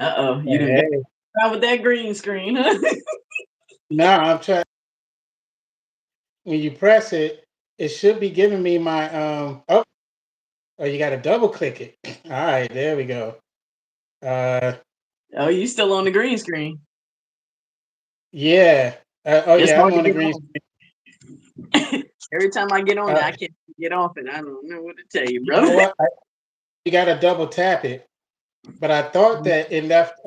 You didn't got Hey, around with that green screen, huh? no, I'm trying. When you press it, it should be giving me my Oh, you got to double click it. All right, there we go. Uh, Oh, you still on the green screen. yeah. Oh It's yeah, I'm hard to on the get green on. screen. Every time I get on there, Uh, I can't get off it. I don't know what to tell you, you know brother. what? You got to double tap it. But I thought that it left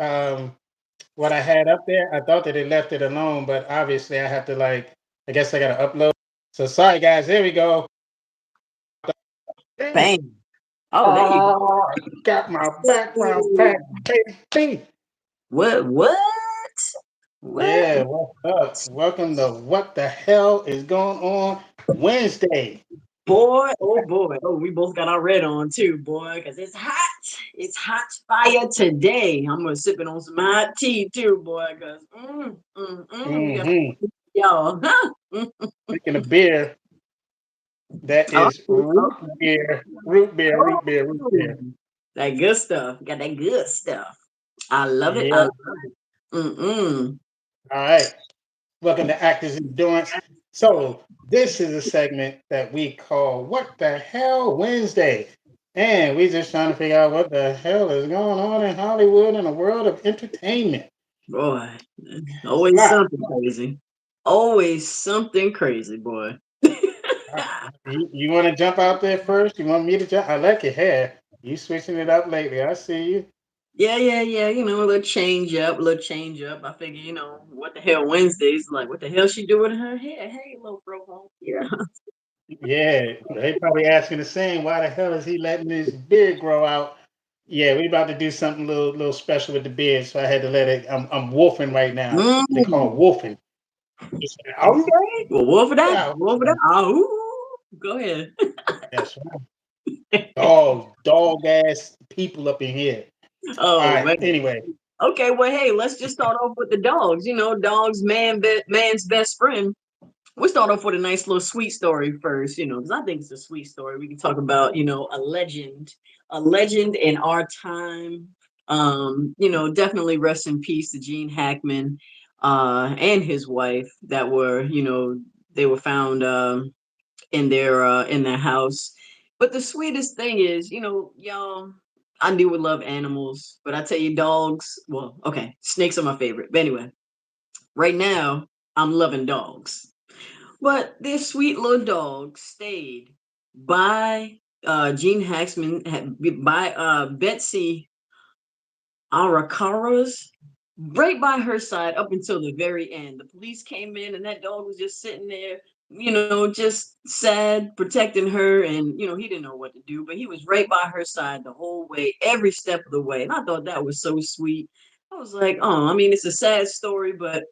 what I had up there. I thought that it left it alone, but obviously I have to like. I guess I got to upload. So sorry guys. There we go. Bang. Oh, there you go. Oh, I got my background pack, baby. What? What? What? Yeah, what's up? Welcome to What the Hell is Going On Wednesday. Boy, oh boy. Oh, we both got our red on too, boy, because it's hot. It's hot fire today. I'm gonna sip it on some hot tea too, boy, because we got Mm-hmm. y'all. Drinking a beer that Oh, is root beer, root beer, oh, root beer, root oh. beer. That good stuff. Got that good stuff. I love it. I Yeah. love it. Mm-mm. All right. Welcome to Actors Endurance. So this is a segment that we call What the Hell Wednesday. And we just trying to figure out what the hell is going on in Hollywood and the world of entertainment. Boy, All always right. something crazy. Always something crazy, boy. You want to jump out there first? You want me to jump? I like your hair. You switching it up lately. I see you. Yeah, yeah, yeah. A little change up, a little change up. I figure, what the hell Wednesdays like? What the hell she do with her hair? Hey, little bro, yeah. Yeah, they probably asking the same. Why the hell is he letting his beard grow out? Yeah, we about to do something little special with the beard, so I had to let it. I'm wolfing right now. They call it Mm. wolfing. Just, oh, Okay. Well, wolf for that. yeah, Wolf for that. Oh, go ahead. that's right. Dog ass people up in here. All Oh right. man. Anyway, Okay. Well, hey, let's just start off with the dogs. Dogs, man's best friend. We start off with a nice little sweet story first, because I think it's a sweet story. We can talk about, a legend in our time. Definitely rest in peace to Gene Hackman, and his wife that were, they were found in their house. But the sweetest thing is, y'all, I do would love animals, but I tell you, dogs. Well, okay, snakes are my favorite. But anyway, right now I'm loving dogs. But this sweet little dog stayed by Gene Hackman, by Betsy Arakaras, right by her side up until the very end. The police came in and that dog was just sitting there, just sad, protecting her. And, he didn't know what to do, but he was right by her side the whole way, every step of the way. And I thought that was so sweet. I was like, oh, I mean, it's a sad story, but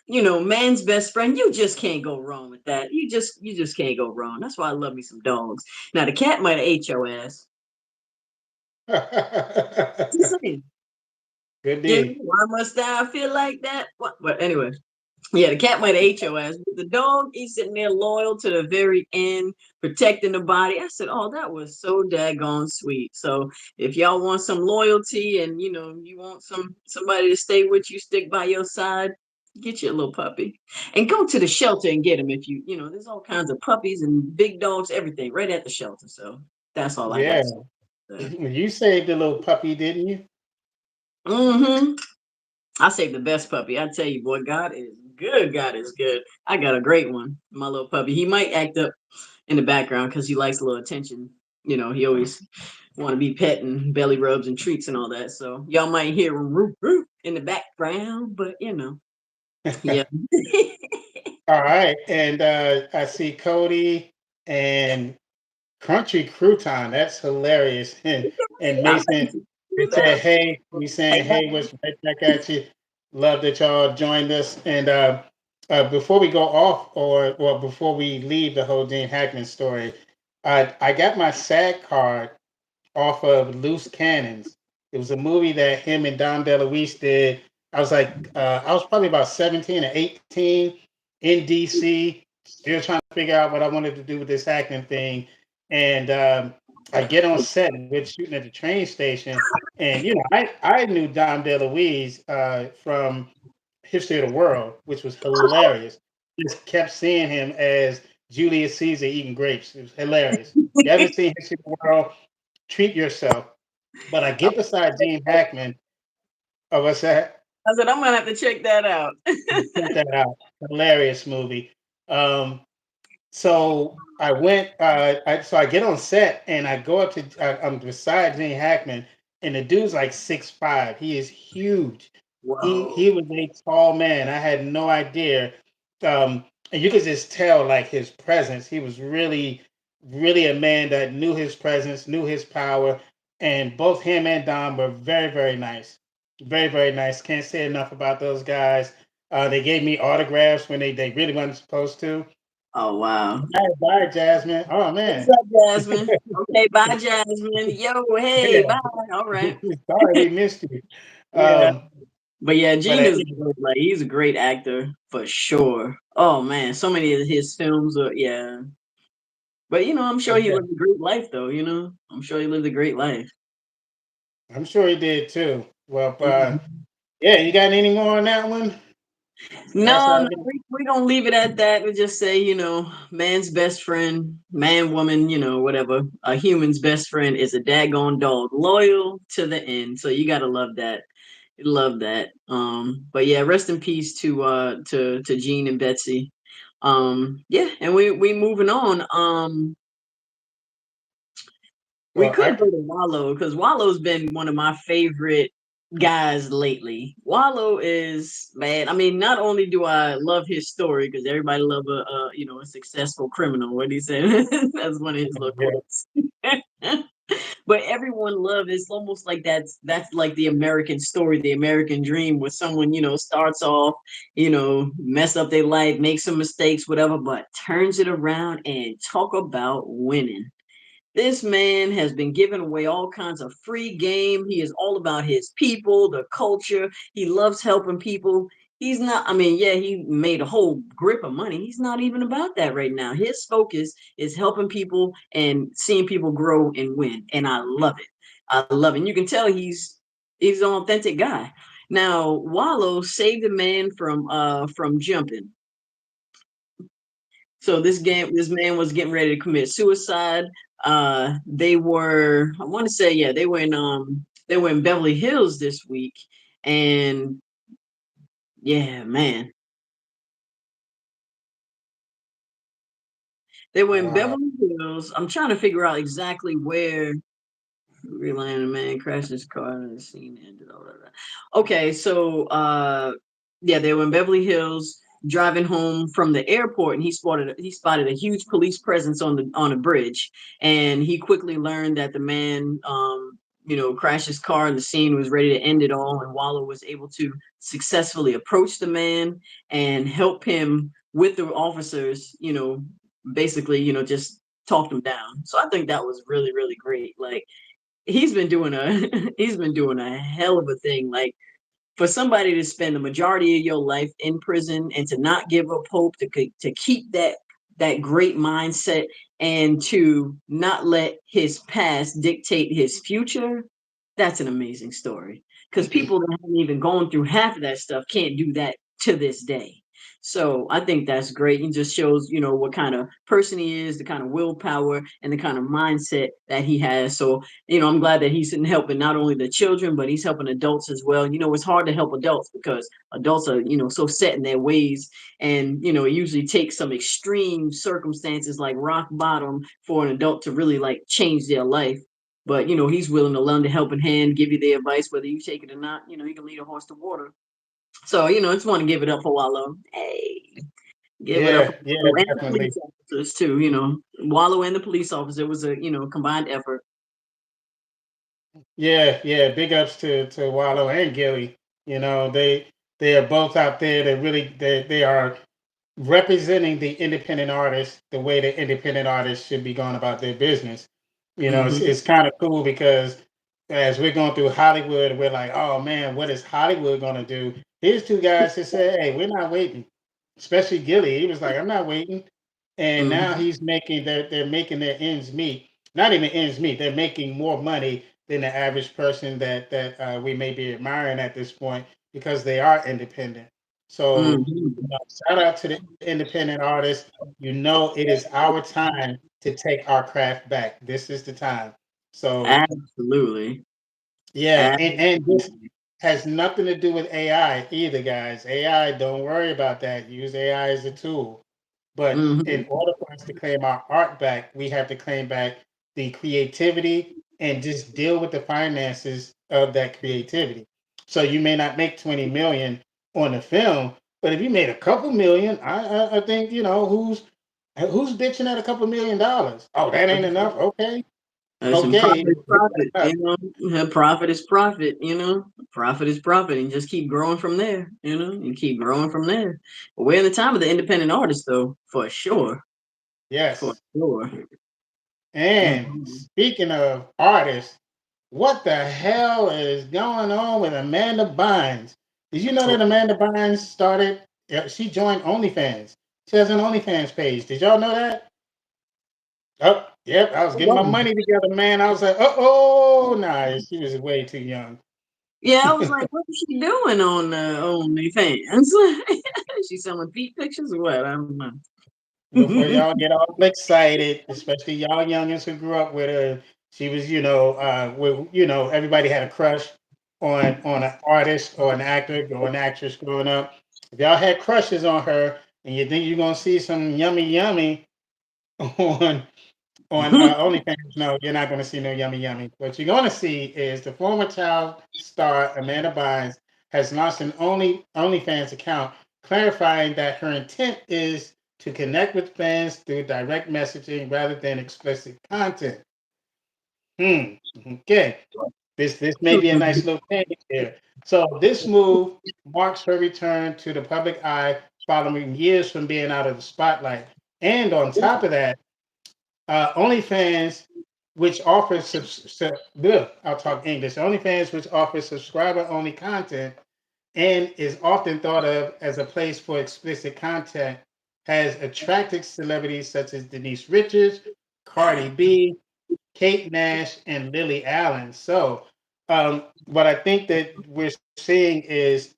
man's best friend, you just can't go wrong with that. You just can't go wrong. That's why I love me some dogs. Now the cat might have ate your ass. Just saying. good day. Why must I feel like that? What? But anyway, yeah, the cat might have ate your ass. But the dog, he's sitting there loyal to the very end, protecting the body. I said, oh, that was so daggone sweet. So if y'all want some loyalty and you want somebody to stay with you, stick by your side, get your little puppy. And go to the shelter and get him if there's all kinds of puppies and big dogs, everything right at the shelter. So that's all I got Yeah, to say. you saved the little puppy, didn't you? Mm-hmm. I saved the best puppy. I tell you, boy, God is good. God is good. I got a great one, my little puppy. He might act up in the background because he likes a little attention. He always want to be pet and belly rubs and treats and all that. So y'all might hear him roof roof in the background, but yeah. All right, and I see Cody and Crunchy Crouton. That's hilarious. And I like Mason, to they do said, that. "Hey," we saying, "Hey," what's right back at you. Love that y'all joined us. And before we go off, or well, before we leave the whole Gene Hackman story, I got my SAG card off of Loose Cannons. It was a movie that him and Dom DeLuise did. I was probably about 17 or 18 in DC, still trying to figure out what I wanted to do with this acting thing. And I get on set, we're shooting at the train station, and I knew Dom DeLuise from History of the World, which was hilarious. Just kept seeing him as Julius Caesar eating grapes. It was hilarious. You ever seen History of the World? Treat yourself. But I get beside Gene Hackman. Oh, what's that? I said I'm gonna have to check that out. Check that out. Hilarious movie. Um, So I went. So I get on set and I go up to. I'm beside Gene Hackman, and the dude's like 6'5". He is huge. He Whoa. was a tall man. I had no idea. And you could just tell like his presence. He was really a man that knew his presence, knew his power, and both him and Dom were very nice, very nice. Can't say enough about those guys. They gave me autographs when they really weren't supposed to. Oh wow. Bye, bye, Jasmine. Oh What's man. up, Jasmine? Okay, bye, Jasmine. Yo, hey, Yeah. bye. All right. Sorry we missed you. Yeah. Um, But yeah, but Gene is good. Like he's a great actor for sure. Oh man, so many of his films are yeah. But I'm sure he yeah, lived a great life though, I'm sure he lived a great life. I'm sure he did too. Well, Mhm. yeah, you got any more on that one? That's No, how no, I get. we don't leave it at that. We just say, man's best friend, man, woman, whatever. A human's best friend is a daggone dog, loyal to the end. So you gotta love that. Love that. But yeah, rest in peace to Gene and Betsy. Yeah, and we moving on. We Well, could go to Wallow because Wallow's been one of my favorite guys lately. Wallow is man. I mean, not only do I love his story because everybody love a successful criminal. What he said that's one of his little yeah, quotes. But everyone love it's almost like that's like the American story, the American dream, where someone starts off mess up their life, make some mistakes, whatever, but turns it around and talk about winning. This man has been giving away all kinds of free game. He is all about his people, the culture. He loves helping people. He's not, I mean, yeah, he made a whole grip of money. He's not even about that right now. His focus is helping people and seeing people grow and win. And I love it. I love it. And you can tell he's an authentic guy. Now, Wallow saved a man from jumping. So this man was getting ready to commit suicide. They were, I want to say, yeah, they were in Beverly Hills this week, and yeah, man, they were in wow. Beverly Hills. I'm trying to figure out exactly where. Relaying a man crashed his car and the scene ended. All right. Okay, so yeah, they were in Beverly Hills driving home from the airport, and he spotted a huge police presence on a bridge, and he quickly learned that the man crashed his car, and the scene was ready to end it all. And Waller was able to successfully approach the man and help him with the officers. Basically, just talked him down. So I think that was really really great. Like he's been doing a he's been doing a hell of a thing. Like for somebody to spend the majority of your life in prison and to not give up hope, to keep that great mindset and to not let his past dictate his future, that's an amazing story. Because people that haven't even gone through half of that stuff can't do that to this day. So I think that's great. It just shows, what kind of person he is, the kind of willpower and the kind of mindset that he has. So I'm glad that he's helping not only the children, but he's helping adults as well. It's hard to help adults because adults are, so set in their ways. And, it usually takes some extreme circumstances like rock bottom for an adult to really like change their life. But, he's willing to lend a helping hand, give you the advice, whether you take it or not. You can lead a horse to water. So, I just want to give it up for Wallow. Hey, give it up for Yeah, yeah, Wallow and the definitely. police officers too. Wallow and the police officer, it was a, combined effort. Yeah, yeah. Big ups to Wallow and Gilly. They are both out there. They are representing the independent artist the way the independent artists should be going about their business. Hmm. It's kind of cool because as we're going through Hollywood, we're like, oh man, what is Hollywood going to do? Here's two guys that say, hey, we're not waiting. Especially Gilly, he was like, I'm not waiting, and now Hmm. he's making they're making their ends meet. not even ends meet. They're making more money than the average person that we may be admiring at this point because they are independent. So, Hmm. shout out to the independent artists. You know, it is our time to take our craft back. This is the time. So, Absolutely. yeah, and this Absolutely. has nothing to do with AI either, guys. AI, don't worry about that. Use AI as a tool. But in Hmm. order for us to claim our art back, we have to claim back the creativity and just deal with the finances of that creativity. So you may not make 20 million on the film, but if you made a couple million, I think who's bitching at a couple $1 million. Oh, that ain't enough. Okay, Listen, okay, profit is profit. enough. You know, profit is profit. You know, profit is profit, and just keep growing from there. You know, and keep growing from there. But we're in the time of the independent artist, though, for sure, for Yes. sure. And Mhm. speaking of artists, what the hell is going on with Amanda Bynes? Did you know that Amanda Bynes started? Yeah, she joined OnlyFans. She has an OnlyFans page. Did y'all know that? Oh, yep. I was getting my Wow. money together, man. I was like, oh, nah, she was way too young. Yeah, I was like, what is she doing on OnlyFans? She selling feet pictures or what? I don't know. Before y'all get all excited, especially y'all youngins who grew up with her, she was, everybody had a crush on an artist or an actor or an actress growing up. If y'all had crushes on her and you think you're gonna see some yummy yummy on OnlyFans, no, you're not gonna see no yummy yummy. What you're gonna see is the former child star Amanda Bynes has launched an OnlyFans account, clarifying that her intent is to connect with fans through direct messaging rather than explicit content. Hmm. Okay. This may be a nice little thing here. So this move marks her return to the public eye following years from being out of the spotlight. And on top of that, OnlyFans, which offers I'll talk English. OnlyFans, which offers subscriber-only content and is often thought of as a place for explicit content, has attracted celebrities such as Denise Richards, Cardi B, Kate Nash, and Lily Allen. So, what I think that we're seeing is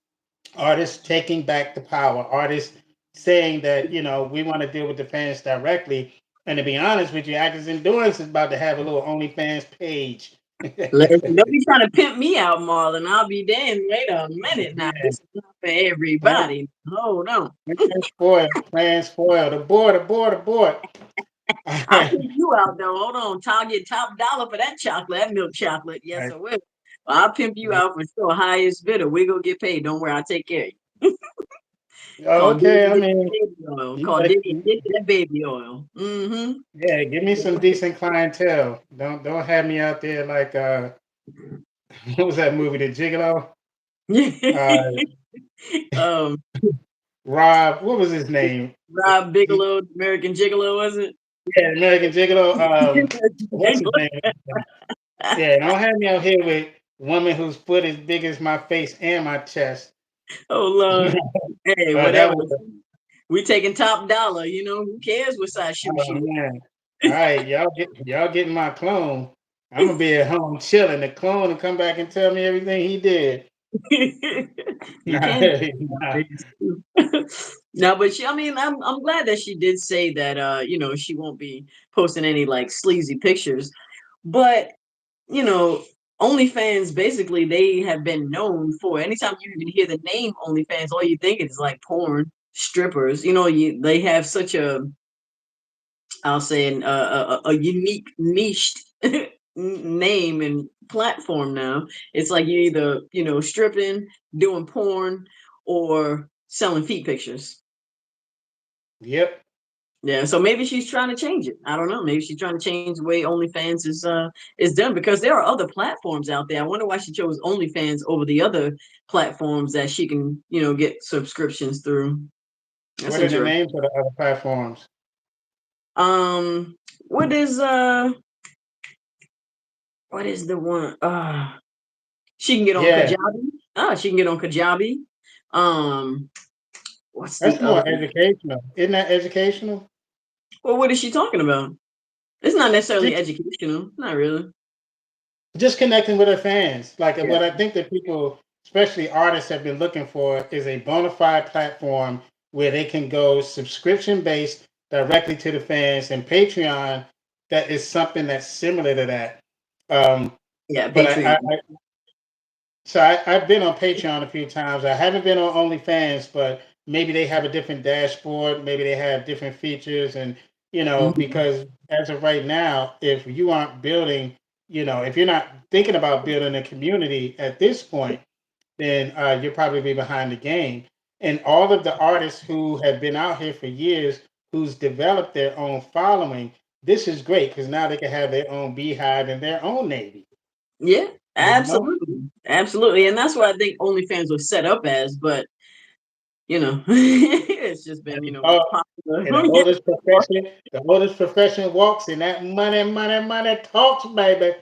artists taking back the power, artists saying that, we want to deal with the fans directly. And to be honest with you, Actors Endurance is about to have a little OnlyFans page. Listen, don't be trying to pimp me out, Marlon. I'll be damned. Wait a minute now. Yeah, This is not for plan, everybody. Hold on. plan spoiled, abort, abort, abort. All I'll right. pimp you out though. Hold on. Target top dollar for that chocolate, that milk chocolate. Yes, I will. Well, I'll pimp you out for sure. Highest bidder. We gonna get paid. Don't worry, I'll take care of you. Call Diddy Okay, I and get mean, that baby oil. you Call better, Diddy and get that baby oil. Mm-hmm. yeah, give me some decent clientele. Don't have me out there like what was that movie, The Gigolo? Uh, um, Rob, what was his name? Rob Bigelow, American Gigolo, was it? Yeah, American Gigolo. What's his Gigolo. name? Yeah, don't have me out here with woman whose foot is big as my face and my chest. Oh Lord. Hey, That whatever. was, We taking top dollar. You know who cares what size shoe oh she man. All right, y'all getting my clone. I'm gonna be at home chilling. The clone will come back and tell me everything he did. You Nah, can. nah. No, but I mean, I'm glad that she did say that. She won't be posting any like sleazy pictures. But you know, OnlyFans basically they have been known for. Anytime you even hear the name OnlyFans, all you think is like porn, strippers. They have such a, I'll say, a unique niche name and platform now. It's like you either stripping, doing porn, or selling feet pictures. Yep. Yeah, so maybe she's trying to change it. I don't know. Maybe she's trying to change the way OnlyFans is done because there are other platforms out there. I wonder why she chose OnlyFans over the other platforms that she can, get subscriptions through. That's What are the interesting. names of the other platforms? Um, what is the one? She can get on Yeah, Kajabi. She can get on Kajabi. Um, what's that's the other more one? educational. Isn't that educational? Well, what is she talking about? It's not necessarily Just, educational. Not really. just connecting with our fans. Like Yeah. what I think that people, especially artists, have been looking for is a bona fide platform where they can go subscription based directly to the fans, and Patreon that is something that's similar to that. Um, Yeah, but Patreon. I've been on Patreon a few times. I haven't been on OnlyFans, but maybe they have a different dashboard. Maybe they have different features, and Mhm. because as of right now, if you aren't building, if you're not thinking about building a community at this point, then you'll probably be behind the game. And all of the artists who have been out here for years, who's developed their own following, this is great because now they can have their own beehive and their own navy. Yeah, You know? absolutely. Absolutely. And that's what I think OnlyFans was set up as, but it's just been, Oh, popular. and the oldest profession walks in that money, money, money talks, baby.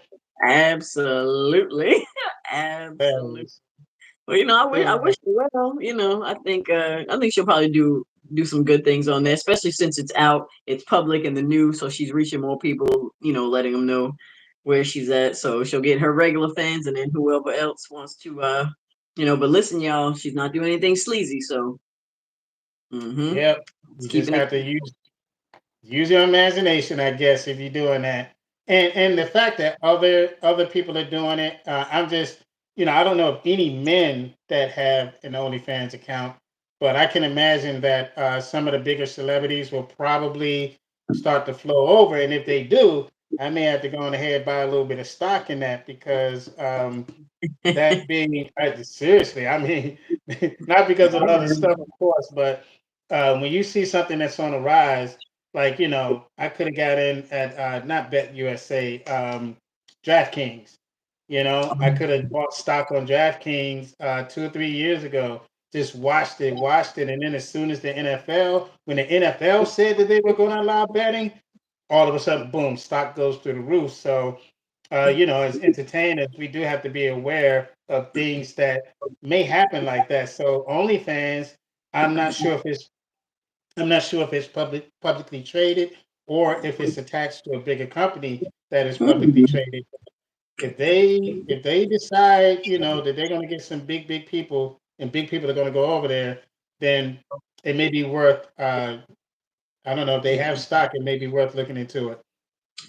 Absolutely. Absolutely. Yes. Well, I wish you well. I think she'll probably do some good things on there, especially since it's out, it's public in the news, so she's reaching more people, letting them know where she's at. So she'll get her regular fans, and then whoever else wants to, but listen, y'all, she's not doing anything sleazy, so Yep. it's You just keeping it. have to use your imagination, I guess, if you're doing that. And the fact that other people are doing it, I'm just, I don't know of any men that have an OnlyFans account, but I can imagine that some of the bigger celebrities will probably start to flow over, and if they do, I may have to go on ahead and buy a little bit of stock in that because that being seriously, I mean, not because of the other stuff, of course, but when you see something that's on the rise, like I could have got in at not Bet USA, DraftKings. I could have bought stock on DraftKings 2 or 3 years ago. Just watched it, and then as soon as when the NFL said that they were going to allow betting, all of a sudden, boom, stock goes through the roof. So as entertainers, we do have to be aware of things that may happen like that. So OnlyFans, I'm not sure if it's I'm not sure if it's publicly traded or if it's attached to a bigger company that is publicly traded. If they decide, that they're going to get some big people and big people are going to go over there, then it may be worth. I don't know if they have stock. It may be worth looking into it,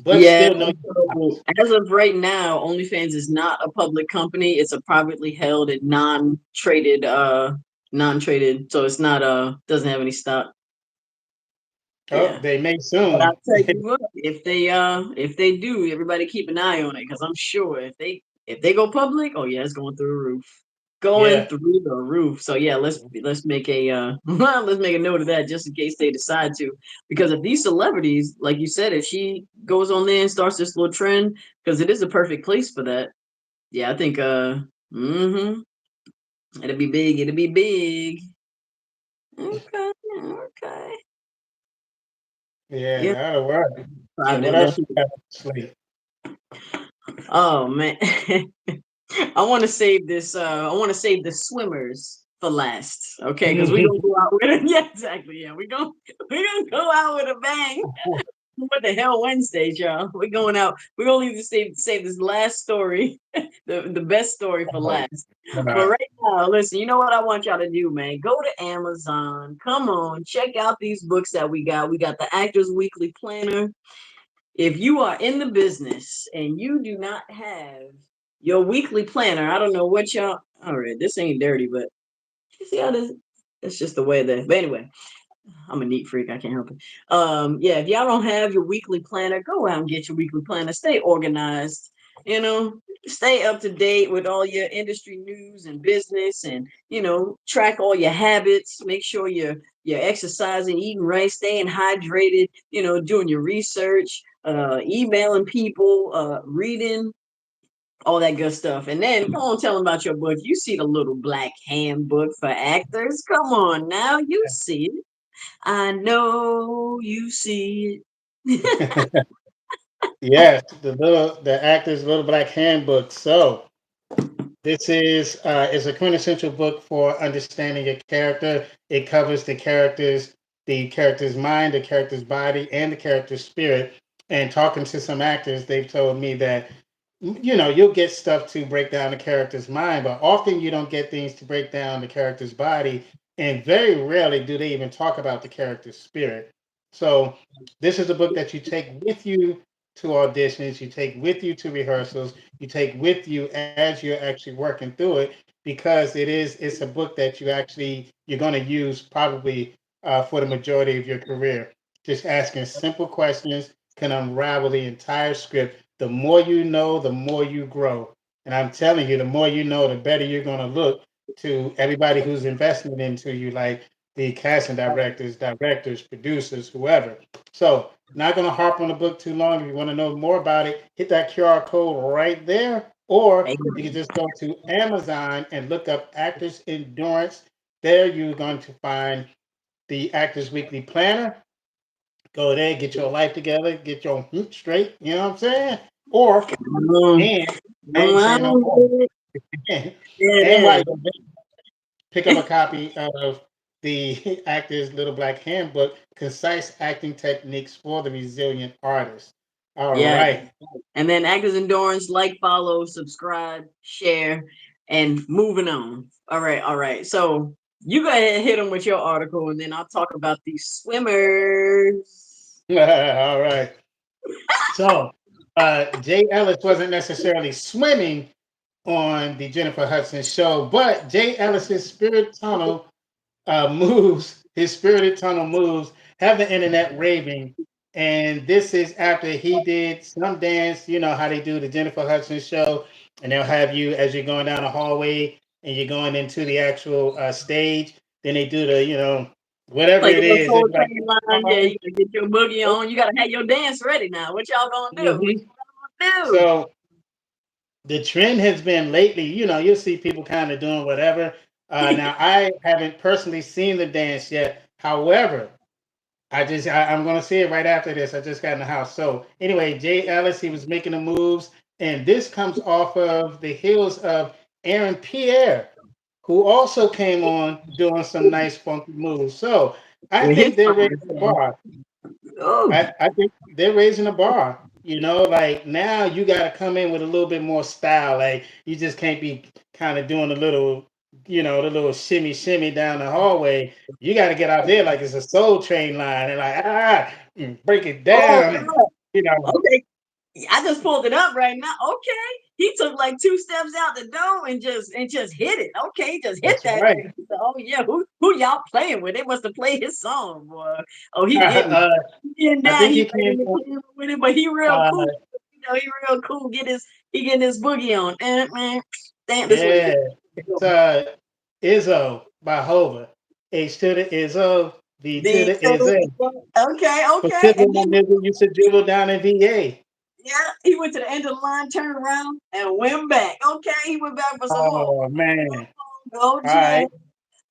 but Yeah. still know. So as of right now, OnlyFans is not a public company. It's a privately held and non-traded. So it's not doesn't have any stock. Oh, Yeah. they may But soon. I'll tell you what, if they do, everybody keep an eye on it because I'm sure if they go public, oh yeah, it's going through the roof. Going Yeah, through the roof. So yeah, let's make a let's make a note of that just in case they decide to. Because if these celebrities, like you said, if she goes on there and starts this little trend, because it is a perfect place for that. Yeah, I think mm-hmm. It'll be big. It'll be big. Okay. Okay. yeah, Yeah. that'll work. So what Private else though. you got on sleep? Oh man. I want to save the swimmers for last. Okay, because we're gonna go out with it. Yeah, exactly. Yeah, we're gonna go out with a bang. What the hell Wednesdays, y'all? We're going out. We're gonna leave to save this last story, the best story for last. But Uh, right now, listen, you know what I want y'all to do, man? Go to Amazon. Come on, check out these books that we got. We got the Actors Weekly Planner. If you are in the business and you do not have your weekly planner, I don't know what y'all. All right, this ain't dirty, but you see how this? It's just the way that. But anyway, I'm a neat freak. I can't help it. Yeah, if y'all don't have your weekly planner, go out and get your weekly planner. Stay organized. You know, stay up to date with all your industry news and business, and track all your habits. Make sure you're exercising, eating right, staying hydrated. Doing your research, emailing people, reading all that good stuff. And then come on, tell them about your book. You see the little black handbook for actors. Come on now, you see it. I know you see it. yes, the actor's little black handbook. So this is a quintessential book for understanding a character. It covers the character's mind, the character's body, and the character's spirit. and talking to some actors, they've told me that you'll get stuff to break down the character's mind, but often you don't get things to break down the character's body, and very rarely do they even talk about the character's spirit. So this is a book that you take with you to auditions, you take with you to rehearsals, you take with you as you're actually working through it, because it's a book that you're going to use probably for the majority of your career. Just asking simple questions can unravel the entire script. The more you know, the more you grow. And I'm telling you, the more you know, the better you're going to look to everybody who's investing into you, like the casting directors, producers, whoever. So, not going to harp on the book too long. If you want to know more about it, hit that QR code right there. Or you can just go to Amazon and look up Actors Endurance. There you're going to find the Actors Weekly Planner. Go there, get your life together, get your straight, you know what I'm saying? Or, Um, and I ain't saying no more. yeah, it And while is. you're there, pick up a copy of the Actor's Little Black Handbook, Concise Acting Techniques for the Resilient Artist. All Yeah. right. And then Actors Endurance, like, follow, subscribe, share, and moving on. All right, all right. So you go ahead and hit them with your article, and then I'll talk about these swimmers. All right. So, Jay Ellis wasn't necessarily swimming on the Jennifer Hudson show, but Jay Ellis's spirit tunnel his spirited tunnel moves, have the internet raving. And this is after he did some dance, you know how they do the Jennifer Hudson show, and they'll have you as you're going down the hallway and you're going into the actual stage. Then they do the, whatever Like it a little is. soul It's like, train line. Yeah, you gotta get your boogie on. You gotta have your dance ready now. What y'all gonna do? What Mhm. you gonna do? So the trend has been lately, you'll see people kind of doing whatever. Now, I haven't personally seen the dance yet. However, I'm gonna see it right after this. I just got in the house. So anyway, Jay Ellis, he was making the moves, and this comes off of the heels of Aaron Pierre, who also came on doing some nice funky moves. So I With his think they're raising the fine. bar. Oh, I think they're raising the bar. Like now you got to come in with a little bit more style. Like you just can't be kind of doing the little shimmy shimmy down the hallway. You got to get out there like it's a soul train line and like break it oh, down and you know okay. I just pulled it up right now. Okay, he took like two steps out the door and just hit it. Okay, just hit that's that right. thing. So, oh yeah, who y'all playing with? They must have played his song, boy. Oh, uh, he getting I down. think He he right in came the on. camera with it, but he real Uh, cool. He real cool. He getting his boogie on. Damn, this one. yeah, it's Izzo by Hova. H to the Izzo, V to The the Izzo. okay, But okay, Tizzle, and my then nigga, used to dribble down in VA. yeah, he went to the end of the line, turned around, and went back. Okay, he went back for some more. Oh man. Go, All Jay. right.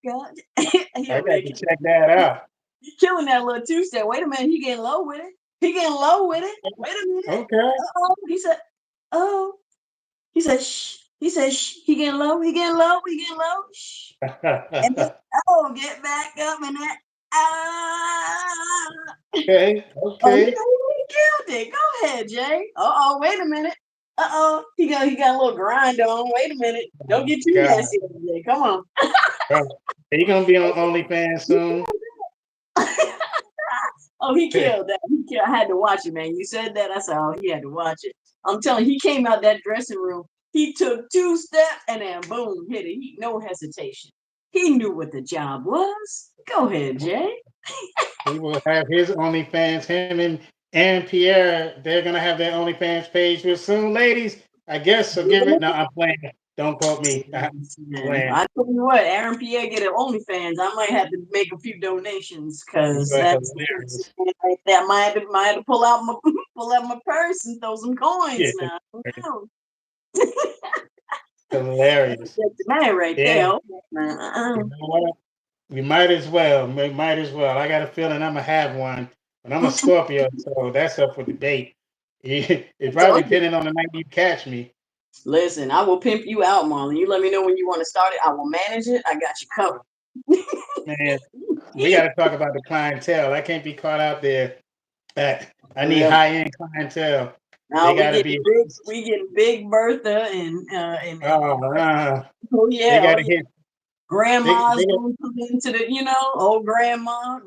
God. He I over there got to check that out. killing that little two step. Wait a minute, he getting low with it. He getting low with it. Wait a minute. Okay. Oh, he said, oh, he said, shh. He said, shh. He getting low. He getting low. He getting low. Shh. And then, oh, get back up and that. Ah. Okay. Oh, Okay. he killed it. Go ahead, Jay. Oh, wait a minute. He got a little grind on. Wait a minute. Don't get too God. messy, Jay. Come on. Are you gonna be on OnlyFans soon? Oh, he killed that. I had to watch it, man. You said that. I said, oh, he had to watch it. I'm telling you, he came out that dressing room. He took two steps and then boom, hit it. No hesitation. He knew what the job was. Go ahead, Jay. He will have his OnlyFans. Him and Pierre, they're gonna have their OnlyFans page real soon, ladies. I guess so. Give it. No, I'm playing. Don't quote me. I'm Man, playing. I tell you what, Aaron Pierre get an OnlyFans. I might have to make a few donations because That's that's hilarious. right there. I might have to pull out my pull out my purse and throw some Yeah, coins now. Oh, hilarious. that's the man right Yeah. there. Okay, man. You know what? We might as well. We might as well. I got a feeling I'm gonna have one, but I'm a Scorpio, so that's up for debate. It I probably told you. depending on the night you catch me. Listen, I will pimp you out, Marlon. You let me know when you want to start it. I will manage it. I got you covered. Man, we got to talk about the clientele. I can't be caught out there I need Yeah. high end clientele. They Now gotta be. we getting Big Bertha and Oh, oh they yeah, oh gotta yeah. hit. Grandma's They gonna come into the, old Grandma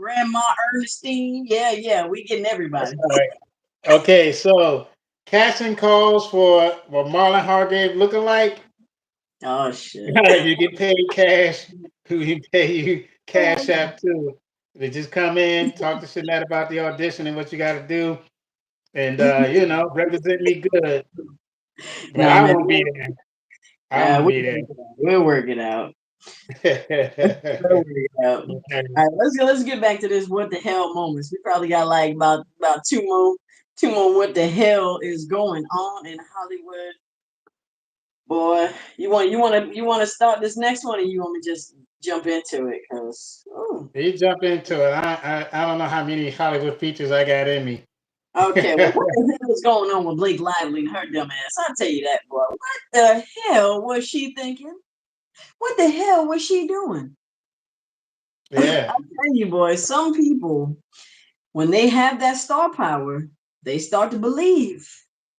Ernestine. Yeah, yeah, we getting that's everybody. all right. Okay, so casting calls for Marlon Hargrave looking like. Oh shit. You get paid cash. Who you pay you cash app too. They just come in, talk to Shanette about the audition and what you got to do, and represent me good. But No I man, won't be there. I won't be there. we'll work it out. We'll work it out. All right, let's get back to this what the hell moments. We probably got like about two more what the hell is going on in Hollywood. Boy, you want to start this next one, or you want me to just jump into it? Cause You jump into it. I don't know how many Hollywood features I got in me. okay, well, what the hell is going on with Blake Lively and her dumb ass? I'll tell you that, boy. What the hell was she thinking? What the hell was she doing? I Yeah. tell you, boy, some people, when they have that star power, they start to believe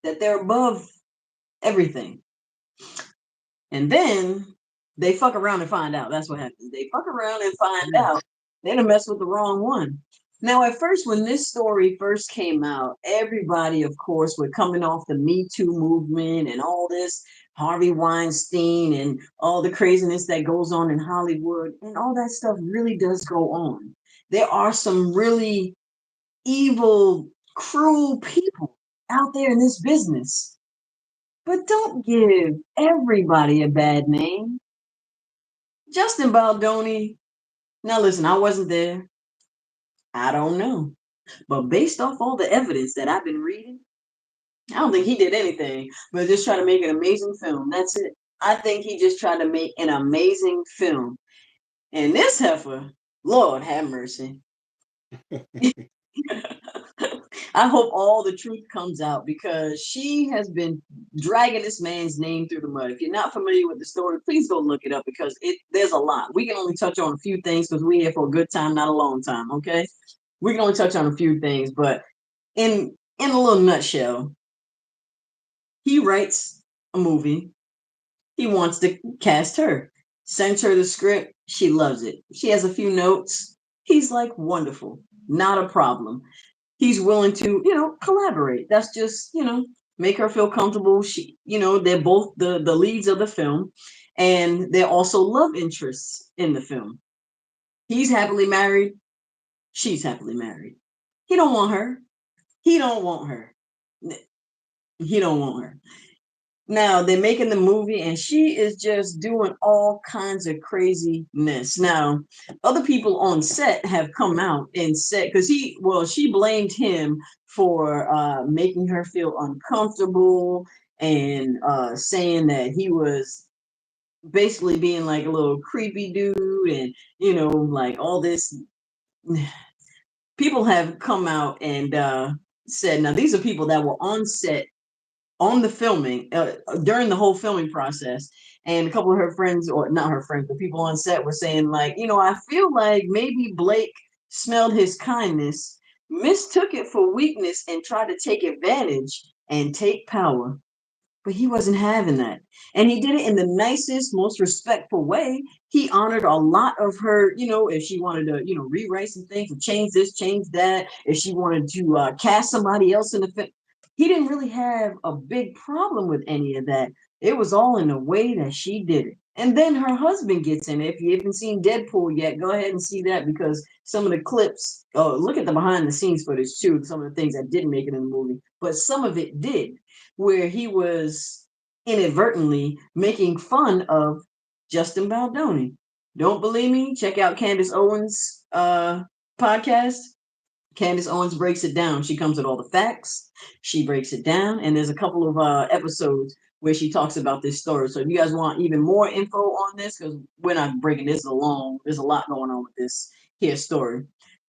that they're above everything. And then they fuck around and find out. That's what happens. They fuck around and find out they done mess with the wrong one. Now, at first, when this story first came out, everybody, of course, were coming off the Me Too movement and all this Harvey Weinstein and all the craziness that goes on in Hollywood, and all that stuff really does go on. There are some really evil, cruel people out there in this business. But don't give everybody a bad name. Justin Baldoni. Now, listen, I wasn't there. I don't know. But based off all the evidence that I've been reading, I don't think he did anything but just try to make an amazing film. That's it. I think he just tried to make an amazing film. And this heifer, Lord have mercy. I hope all the truth comes out because she has been dragging this man's name through the mud. If you're not familiar with the story, please go look it up because there's a lot. We can only touch on a few things because we're here for a good time, not a long time. Okay, we can only touch on a few things, but in a little nutshell, he writes a movie. He wants to cast her. Sends her the script. She loves it. She has a few notes. He's like, wonderful, not a problem. He's willing to, collaborate. That's just, make her feel comfortable. They're both the leads of the film, and they're also love interests in the film. He's happily married. She's happily married. He don't want her. He don't want her. He don't want her. Now they're making the movie, and she is just doing all kinds of craziness. Now, other people on set have come out and said because she blamed him for making her feel uncomfortable and saying that he was basically being like a little creepy dude, and like all this. People have come out and said, now these are people that were on set on the filming during the whole filming process, and a couple of her friends, or not her friends, but people on set were saying like, I feel like maybe Blake smelled his kindness, mistook it for weakness, and tried to take advantage and take power. But he wasn't having that. And he did it in the nicest, most respectful way. He honored a lot of her, if she wanted to, rewrite some things or change this, change that, if she wanted to cast somebody else in the film. He didn't really have a big problem with any of that. It was all in the way that she did it. And then her husband gets in it. If you haven't seen Deadpool yet, go ahead and see that because some of the clips, look at the behind the scenes footage too, some of the things that didn't make it in the movie, but some of it did where he was inadvertently making fun of Justin Baldoni. Don't believe me? Check out Candace Owens' podcast. Candace Owens breaks it down. She comes with all the facts. She breaks it down, and there's a couple of episodes where she talks about this story. So if you guys want even more info on this, because we're not breaking this along, there's a lot going on with this here story.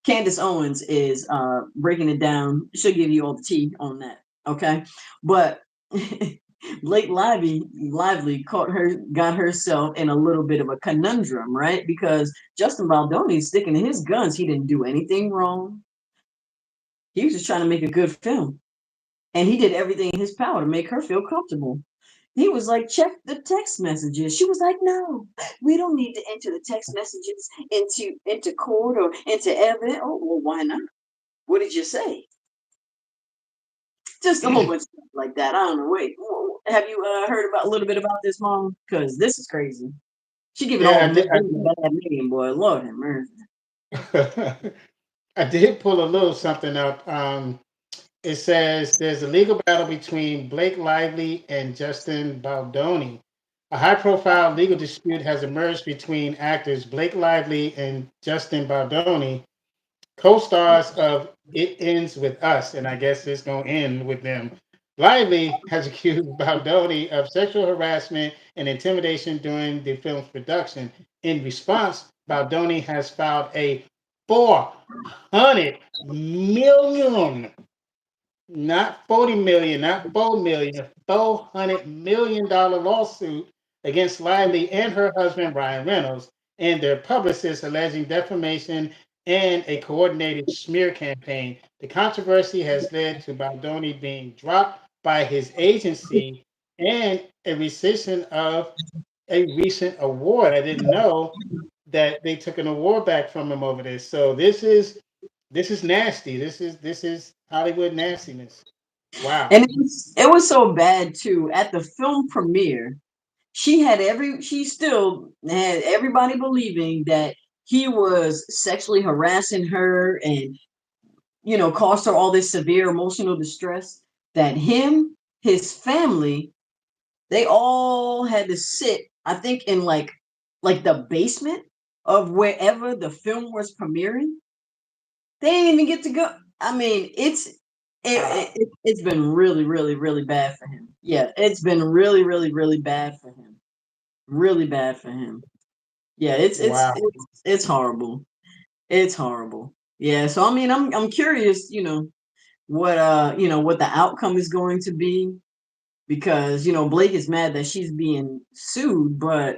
Candace Owens is breaking it down. She'll give you all the tea on that. Okay, but Blake Lively got herself in a little bit of a conundrum, right? Because Justin Baldoni is sticking to his guns. He didn't do anything wrong. He was just trying to make a good film. And he did everything in his power to make her feel comfortable. He was like, check the text messages. She was like, no, we don't need to enter the text messages into court or into evidence. Oh, well, why not? What did you say? Just a whole bunch of stuff like that. I don't know. Wait, have you heard about a little bit about this, Mom? Because this is crazy. She giving Yeah, all I the did. men a bad name, boy. Lord have mercy. I did pull a little something up. It says there's a legal battle between Blake Lively and Justin Baldoni. A high profile legal dispute has emerged between actors Blake Lively and Justin Baldoni, co stars of It Ends With Us, and I guess it's going to end with them. Lively has accused Baldoni of sexual harassment and intimidation during the film's production. In response, Baldoni has filed a 400 million, not 40 million, not 4 million, $400 million lawsuit against Lively and her husband Ryan Reynolds and their publicists, alleging defamation and a coordinated smear campaign. The controversy has led to Baldoni being dropped by his agency and a rescission of a recent award. I didn't know that they took an award back from him over this. So this is nasty. This is Hollywood nastiness. Wow. And it was so bad too. At the film premiere, she still had everybody believing that he was sexually harassing her and caused her all this severe emotional distress. That his family, they all had to sit, I think, in like the basement of wherever the film was premiering. They didn't even get to go. I mean, it's been really, really, really bad for him. Yeah, it's been really, really, really bad for him. Really bad for him. Yeah, Wow. it's horrible. It's horrible. Yeah, so I mean, I'm curious, what the outcome is going to be, because Blake is mad that she's being sued, but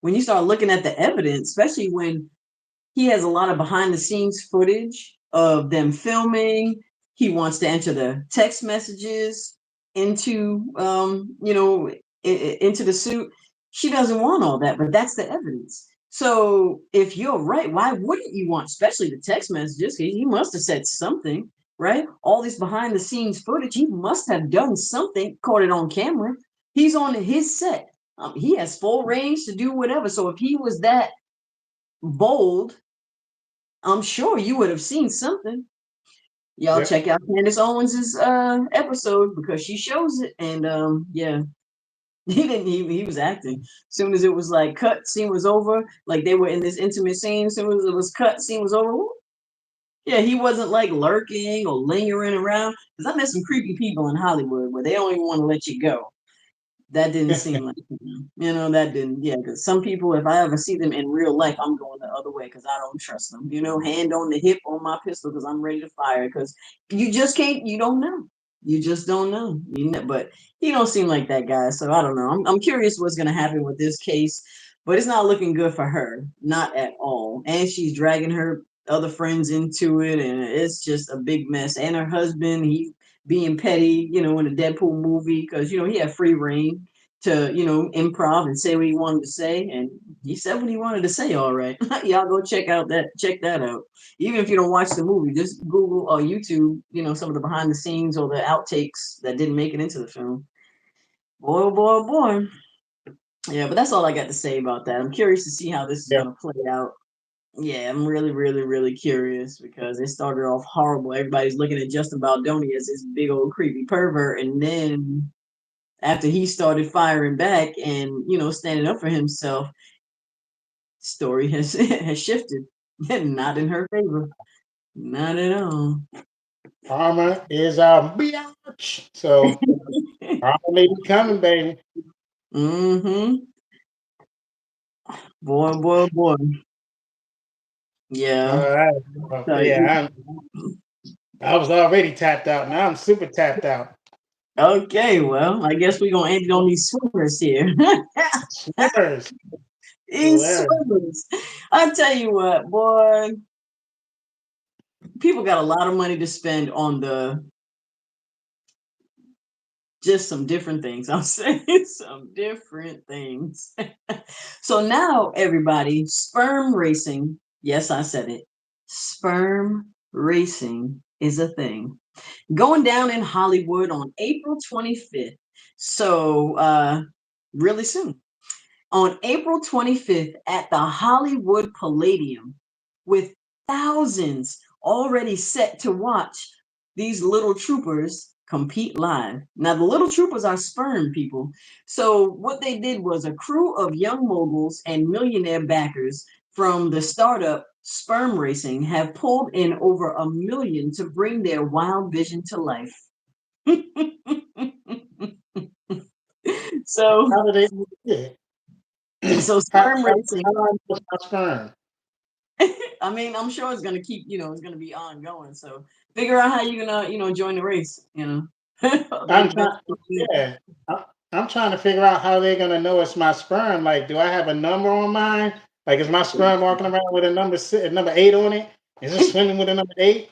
when you start looking at the evidence, especially when he has a lot of behind the scenes footage of them filming. He wants to enter the text messages into into the suit. She doesn't want all that, but that's the evidence. So if you're right, why wouldn't you want, especially the text messages? He must have said something, right? All this behind the scenes footage, he must have done something, caught it on camera. He's on his set. He has full range to do whatever. So if he was that bold, I'm sure you would have seen something. Y'all Yep. check out Candace Owens's episode, because she shows it. And yeah, he was acting. As soon as it was like cut, scene was over, like they were in this intimate scene, as soon as it was cut, scene was over. Yeah, he wasn't like lurking or lingering around. Because I met some creepy people in Hollywood where they don't even want to let you go. That didn't seem like him. That didn't. Yeah, because some people, if I ever see them in real life, I'm going the other way because I don't trust them. Hand on the hip on my pistol because I'm ready to fire. Because you just can't. You don't know. You just don't know. But he don't seem like that guy. So I don't know. I'm curious what's gonna happen with this case, but it's not looking good for her. Not at all. And she's dragging her other friends into it, and it's just a big mess. And her husband, he being petty, in a Deadpool movie, because he had free reign to improv and say what he wanted to say, and he said what he wanted to say. All right, y'all go check that out. Even if you don't watch the movie, just Google or YouTube, some of the behind the scenes or the outtakes that didn't make it into the film. Boy, oh boy, oh boy. Yeah, but that's all I got to say about that. I'm curious to see how this is Yep. going to play out. Yeah, I'm really, really, really curious, because it started off horrible. Everybody's looking at Justin Baldoni as this big old creepy pervert, and then after he started firing back and standing up for himself, story has has shifted. Not in her favor. Not at all. Karma is our bitch. So karma may be coming, baby. Mm-hmm. Boy, boy, boy. All Yeah. right. So, Yeah, I was already tapped out. Now I'm super tapped out. okay, well, I guess we're gonna end it on these swimmers here. Swimmers. These Hilarious. swimmers. I tell you what, boy. People got a lot of money to spend on the just some different things. I'm saying some different things. So now, everybody, sperm racing. Yes, I said it. Sperm racing is a thing going down in Hollywood on April 25th. So, really soon. On April 25th at the Hollywood Palladium, with thousands already set to watch these little troopers compete live. Now, the little troopers are sperm people. So, what they did was a crew of young moguls and millionaire backers from the startup Sperm Racing have pulled in over 1 million to bring their wild vision to life. So, How do they do it? so how, sperm how, racing. how do I know my sperm? I mean, I'm sure it's gonna keep, it's gonna be ongoing. So figure out how you're gonna, join the race. I'm They trying, eventually. yeah, I'm trying to figure out how they're gonna know it's my sperm. Like, do I have a number on mine? Like, is my sperm walking around with a number 8 on it? Is it swimming with a number 8?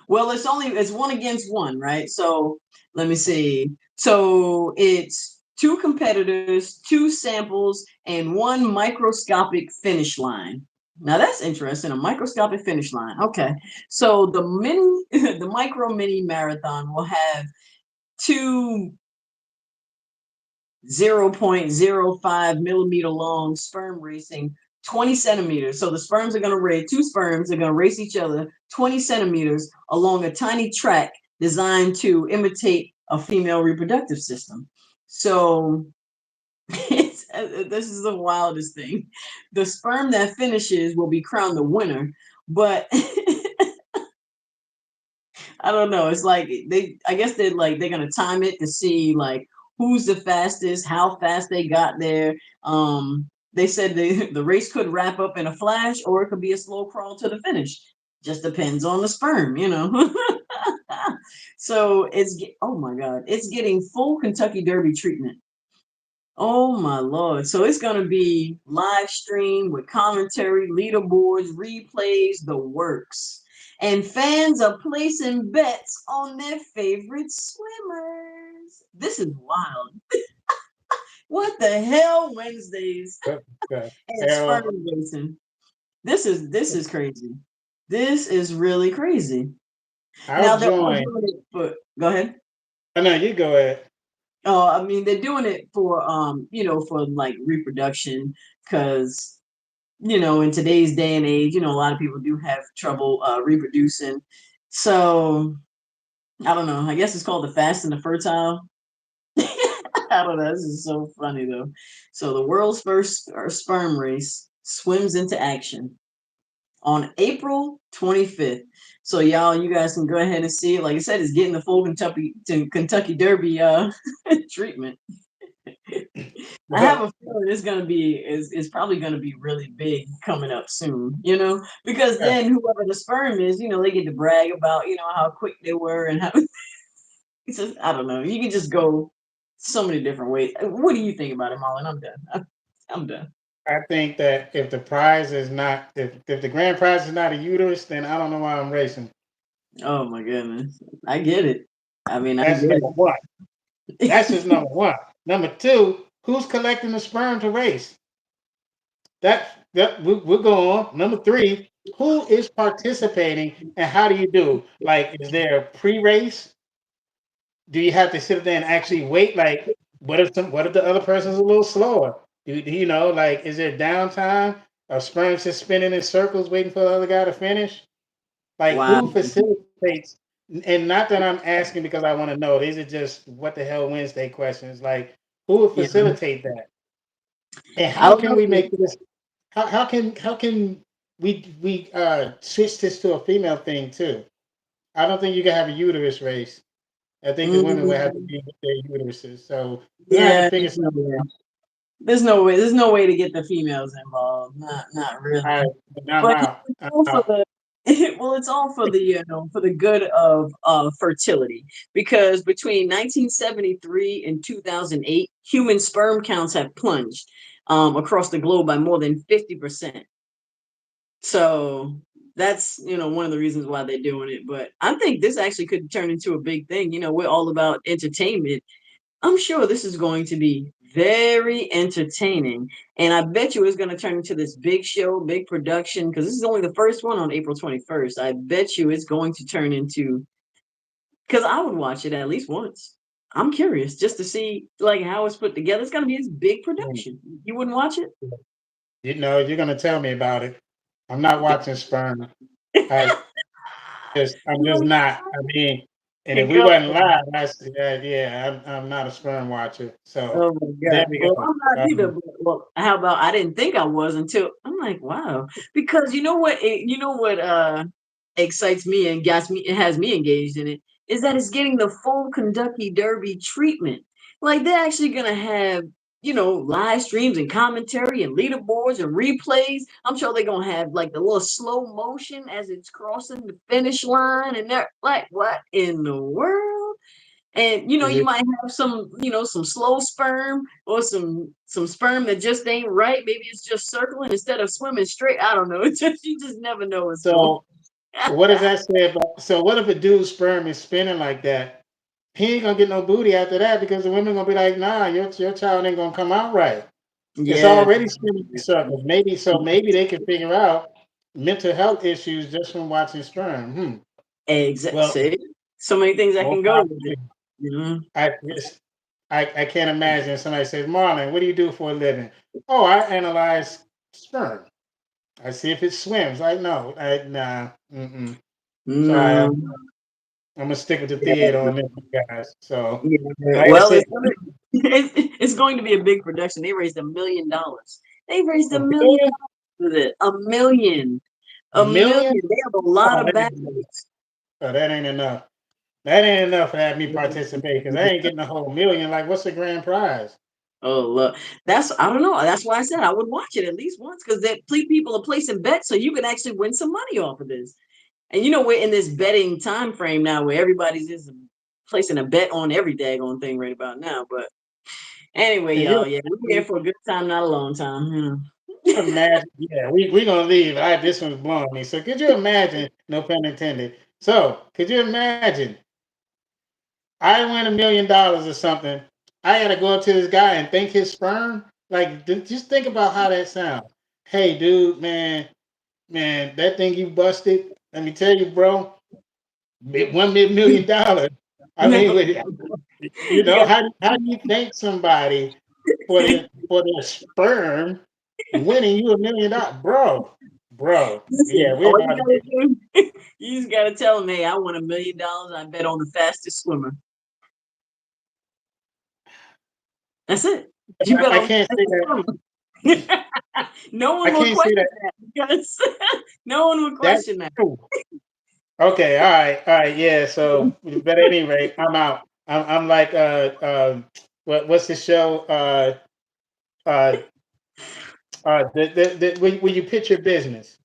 Well, it's one against one, right? So let me see. So it's two competitors, two samples, and one microscopic finish line. Now that's interesting. A microscopic finish line. Okay. So the the micro mini marathon will have two 0.05 millimeter long sperm racing 20 centimeters. So the sperms are going to race, two sperms are going to race each other 20 centimeters along a tiny track designed to imitate a female reproductive system. So this is the wildest thing. The sperm that finishes will be crowned the winner, but I don't know. It's like I guess they're gonna time it to see like who's the fastest, how fast they got there. They said the race could wrap up in a flash, or it could be a slow crawl to the finish. Just depends on the sperm. So oh my god, it's getting full Kentucky Derby treatment. Oh my lord. So it's going to be live stream with commentary, leaderboards, replays, the works. And fans are placing bets on their favorite swimmers. This is wild. What the hell, Wednesdays What the and hell? sperm racing. This is crazy. This is really crazy. I'll Now they're all join. doing it for go ahead. Oh, no, you go ahead. Oh, I mean they're doing it for for like reproduction because in today's day and age, a lot of people do have trouble reproducing. So I don't know. I guess it's called the fast and the fertile. I don't know. This is so funny though. So the world's first sperm race swims into action on April 25th. So y'all, you guys can go ahead and see it. Like I said, it's getting the full Kentucky Derby treatment. I have Well, a feeling it's gonna be is probably gonna be really big coming up soon, because uh, then whoever the sperm is, they get to brag about, how quick they were and how it's just I don't know. You can just go so many different ways. What do you think about it, Marlon? I'm done. I'm done. I think that if the prize is not, if the grand prize is not a uterus, then I don't know why I'm racing. Oh my goodness. I get it. I mean, I That's number get one. That's it. just number one. Number two, who's collecting the sperm to race? We'll go on. Number three, who is participating and how do you do? Like, is there a pre-race? Do you have to sit there and actually wait? Like, what if the other person's a little slower? Do you know? Like, is there downtime? Are sperms just spinning in circles waiting for the other guy to finish? Like, Wow. who facilitates? And not that I'm asking because I want to know. These are just what the hell Wednesday questions. Like, who will Yeah. facilitate that? And I how don't can know. we make this? How can we switch this to a female thing too? I don't think you can have a uterus race. I think the women would have to Mm, be with their uteruses. So we're gonna have to yeah, figure something there's no way. There's no way to get the females involved. Not really. out. Now I'm But out. it's I'm all for out. the well, it's all for the for the good of fertility because between 1973 and 2008, human sperm counts have plunged across the globe by more than 50%. So that's one of the reasons why they're doing it. But I think this actually could turn into a big thing. We're all about entertainment. I'm sure this is going to be very entertaining, and I bet you it's going to turn into this big show, big production, because this is only the first one on April 21st. I bet you it's going to turn into, because I would watch it at least once. I'm curious just to see like how it's put together. It's going to be this big Mm. production. You wouldn't watch it? You know, you're gonna tell me about it. I'm not watching Sperm. I I'm just not. I mean, and if we Go. wasn't live, yeah, I'm not a Sperm watcher. So Oh my there God. we Well, go. I'm not either. Um, But, well, how about I didn't think I was until I'm like, wow. Because you know what excites me and gets me it has me engaged in it is that it's getting the full Kentucky Derby treatment. Like they're actually gonna have, live streams and commentary and leaderboards and replays. I'm sure they're gonna have like the little slow motion as it's crossing the finish line, and they're like, what in the world? And is you it might have some slow sperm or some sperm that just ain't right. Maybe it's just circling instead of swimming straight. I don't know. It's just you just never know what's going. so? What does that say about? So what if a dude's sperm is spinning like that? He ain't gonna get no booty after that because the women gonna be like, nah, your child ain't gonna come out right. It's Yeah, already spinning in circles. Maybe they can figure out mental health issues just from watching sperm. exactly. Well, See, so many things that more can go power with to it. you. Mhm. I just I can't imagine somebody says, Marlon, what do you do for a living? Oh, I analyze sperm. I see if it swims. I know. Nah. Mm-mm. Sorry, No. I'm gonna stick with the Yeah. theater on this, guys. So, Yeah. like I Well, said, it's going to be a big production. They raised $1 million. They raised a a million billion, with it. A million. a A million. million. They have a lot Oh, of that backers. ain't enough. Oh, that ain't enough. That ain't enough to have me participate because I ain't getting a whole million. Like, what's the grand prize? Oh, look, that's I don't know. That's why I said I would watch it at least once because that people are placing bets, so you can actually win some money off of this. And we're in this betting time frame now where everybody's just placing a bet on every daggone thing right about now. But anyway, Could you y'all, yeah, we're here for a good time, not a long time. imagine? Yeah, we gonna leave. This one's blowing me. So, could you imagine? No pun intended. So, could you imagine? I win $1 million or something. I gotta go up to this guy and thank his sperm. Like, just think about how that sounds. Hey, dude, man, that thing you busted. Let me tell you, bro. $1 million. I mean, You got how do you thank somebody for their sperm winning you $1 million, bro? Yeah, listen. we're All about you to gotta get. do, you just gotta tell them, hey, I won $1 million. I bet on the fastest swimmer. That's it. You bet I on the can't say fastest that. swimmer. No I one will can't say question that. that because no one will That's question that. true. Okay, all right, yeah. So, but at any rate, I'm out. I'm like what's the show? Uh, when you pitch your business.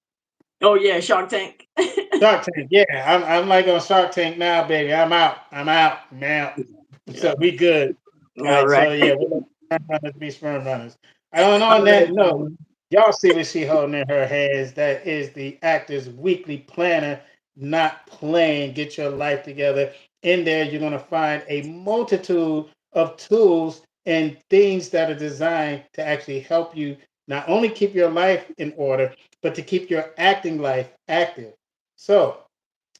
Oh yeah, Shark Tank. Shark Tank, yeah. I'm like on Shark Tank now, baby. I'm out. I'm out now. Yeah. So we good. All All right. right. So yeah, we're gonna sperm runners be sperm runners. And All on right. that note, y'all see what she holding in her hands. That is the Actors Weekly Planner. Not playing. Get your life together. In there, you're gonna find a multitude of tools and things that are designed to actually help you not only keep your life in order, but to keep your acting life active. So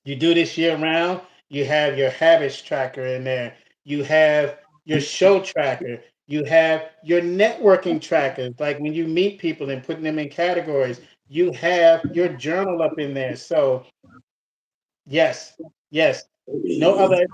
you do this year round. You have your habits tracker in there. You have your show tracker. You have your networking trackers, like when you meet people and putting them in categories. You have your journal up in there. So yes, yes. No other.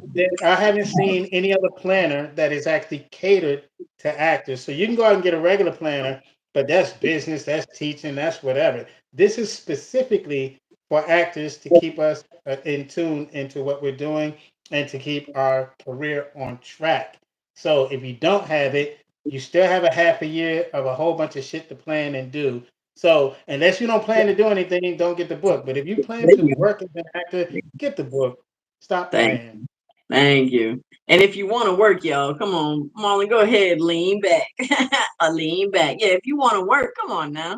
I haven't seen any other planner that is actually catered to actors. So you can go out and get a regular planner, but that's business, that's teaching, that's whatever. This is specifically for actors to keep us in tune into what we're doing and to keep our career on track. So if you don't have it, you still have a half a year of a whole bunch of shit to plan and do. So unless you don't plan to do anything, don't get the book. But if you plan Thank to you. work as an actor, get the book. Stop Thank playing. you. Thank you. And if you want to work, y'all, come on, Marlon, go ahead, lean back. A lean back. Yeah, if you want to work, come on now.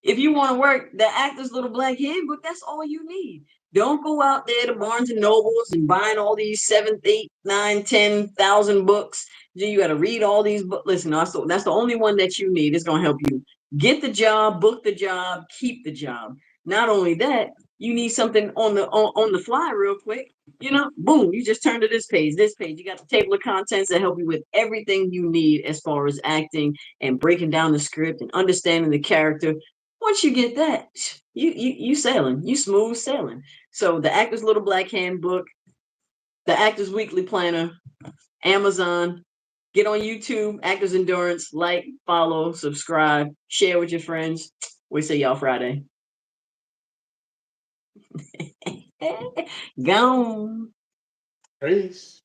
If you want to work the Actor's Little Black Handbook, that's all you need. Don't go out there to Barnes and Nobles and buying all these 7, 8, 9, 10,000 books. You got to read all these books. Listen, that's the only one that you need. It's going to help you get the job, book the job, keep the job. Not only that, you need something on the fly real quick. Boom, you just turn to this page, this page. You got the table of contents that help you with everything you need as far as acting and breaking down the script and understanding the character. Once you get that, you sailing, you smooth sailing. So the Actor's Little Black Handbook, the Actor's Weekly Planner, Amazon. Get on YouTube, Actors Endurance, like, follow, subscribe, share with your friends. We see y'all Friday. Gone. Peace.